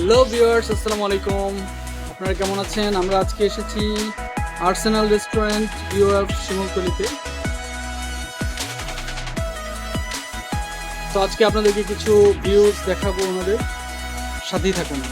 Hello viewers, আসসালামু আলাইকুম। আপনারা কেমন আছেন? আমরা আজকে এসেছি আর্সেনাল রেস্টুরেন্ট ইউএফ শিমুলতলিতে। তো আজকে আপনাদেরকে কিছু ভিউজ দেখাবো, ওনাদের সাথেই থাকুন।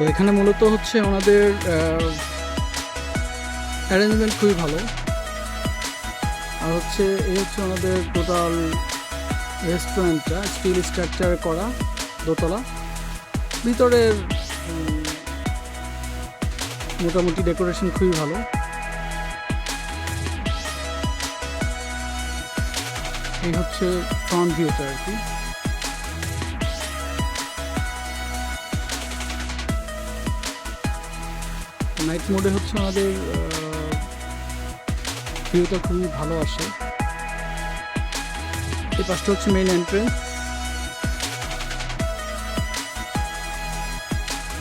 তো এখানে মূলত হচ্ছে ওনাদের অ্যারেঞ্জমেন্ট খুবই ভালো। আর হচ্ছে এই হচ্ছে ওনাদের টোটাল রেস্টুরেন্টটা স্টিল স্ট্রাকচার করা, দোতলা। ভিতরের মোটামুটি ডেকোরেশন খুবই ভালো। এই হচ্ছে ফ্রন্ট ভিউটা আর কি। নাইট মোডে হচ্ছে আমাদের ভিউটা খুবই ভালো আসে। এই পাশটা হচ্ছে মেইন এন্ট্রেন্স,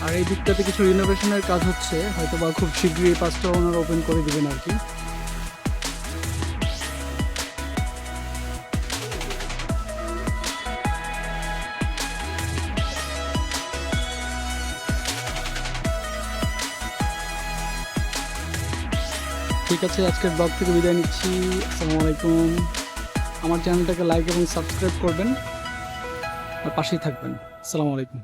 আর এই দিকটাতে কিছু রিনোভেশনের কাজ হচ্ছে, হয়তো বা খুব শীঘ্রই এই পাশটা ওনারা ওপেন করে দিবেন আর কি। ঠিক আছে, আজকের ব্লগ থেকে বিদায় নিচ্ছি। আসসালামু আলাইকুম। আমার চ্যানেলটাকে লাইক এবং সাবস্ক্রাইব করবেন আর পাশেই থাকবেন। আসসালামু আলাইকুম।